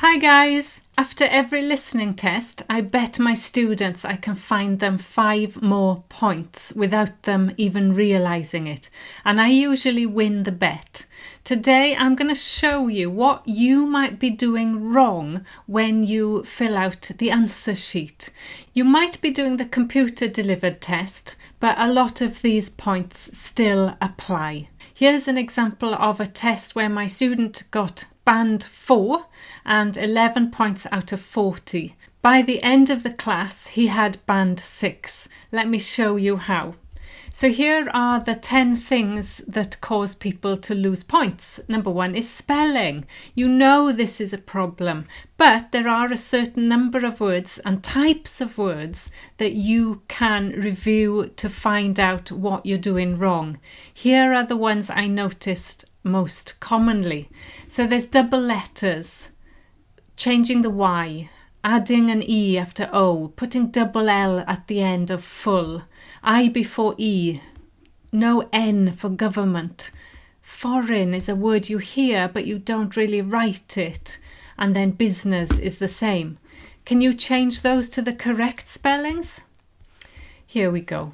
Hi guys! After every listening test, I bet my students I can find them 5 more points without them even realizing it. And I usually win the bet. Today I'm going to show you what you might be doing wrong when you fill out the answer sheet. You might be doing the computer delivered test, but a lot of these points still apply. Here's an example of a test where my student got band 4 and 11 points out of 40. By the end of the class, he had band 6. Let me show you how. So here are the 10 things that cause people to lose points. Number 1 is spelling. You know this is a problem, but there are a certain number of words and types of words that you can review to find out what you're doing wrong. Here are the ones I noticed most commonly. So there's double letters, changing the Y, adding an E after O, putting double L at the end of full, I before E, no N for government. Foreign is a word you hear but you don't really write it, and then business is the same. Can you change those to the correct spellings? Here we go.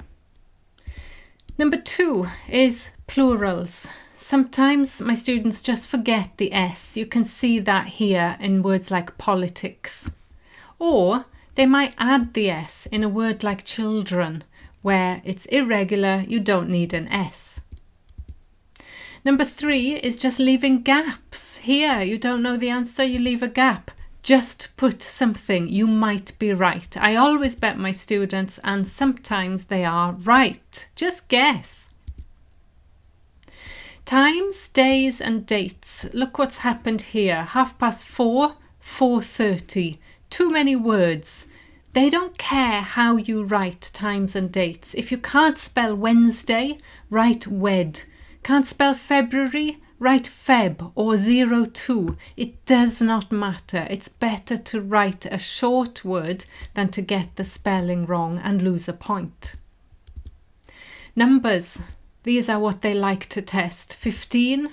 Number 2 is plurals. Sometimes my students just forget the S. You can see that here in words like politics. Or they might add the S in a word like children, where it's irregular, you don't need an S. Number 3 is just leaving gaps. Here, you don't know the answer, you leave a gap. Just put something, you might be right. I always bet my students, and sometimes they are right. Just guess. Times, days and dates. Look what's happened here. 4:30, 4:30. Too many words. They don't care how you write times and dates. If you can't spell Wednesday, write wed. Can't spell February, write Feb or 02. It does not matter. It's better to write a short word than to get the spelling wrong and lose a point. Numbers. These are what they like to test. 15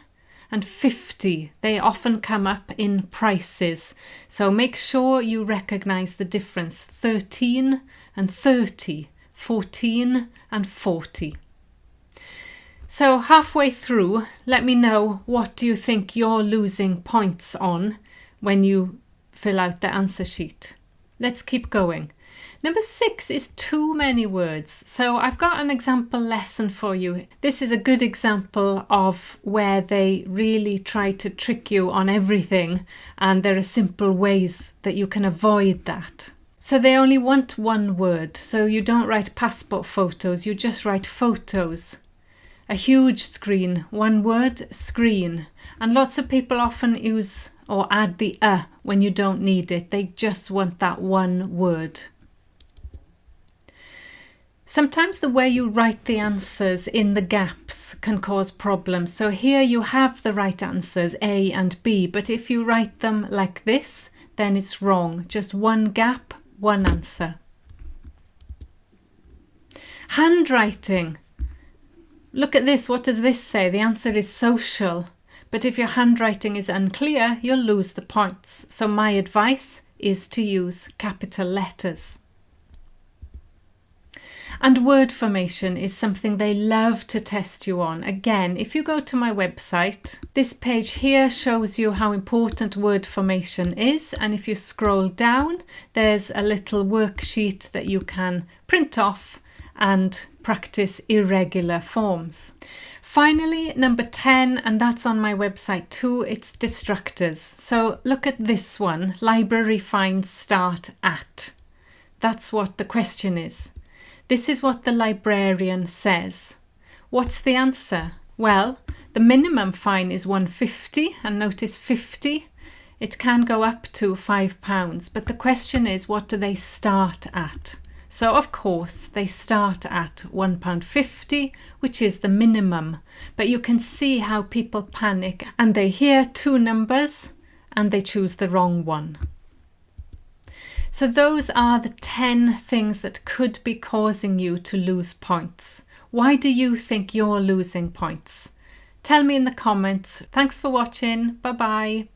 and 50. They often come up in prices. So make sure you recognize the difference. 13 and 30. 14 and 40. So halfway through, let me know what do you think you're losing points on when you fill out the answer sheet. Let's keep going. Number 6 is too many words. So I've got an example lesson for you. This is a good example of where they really try to trick you on everything, and there are simple ways that you can avoid that. So they only want one word. So you don't write passport photos, you just write photos. A huge screen, one word, screen. And lots of people often use or add the when you don't need it. They just want that one word. Sometimes the way you write the answers in the gaps can cause problems. So here you have the right answers, A and B, but if you write them like this, then it's wrong. Just one gap, one answer. Handwriting. Look at this, what does this say? The answer is social. But if your handwriting is unclear, you'll lose the points. So my advice is to use capital letters. And word formation is something they love to test you on. Again, if you go to my website, this page here shows you how important word formation is. And if you scroll down, there's a little worksheet that you can print off and practice irregular forms. Finally, number 10, and that's on my website too, it's distractors. So look at this one, library fines start at. That's what the question is. This is what the librarian says. What's the answer? Well, the minimum fine is £1.50, and notice 50. It can go up to £5, but the question is, what do they start at? So of course they start at £1.50, which is the minimum. But you can see how people panic and they hear 2 numbers and they choose the wrong one. So those are the 10 things that could be causing you to lose points. Why do you think you're losing points? Tell me in the comments. Thanks for watching. Bye bye.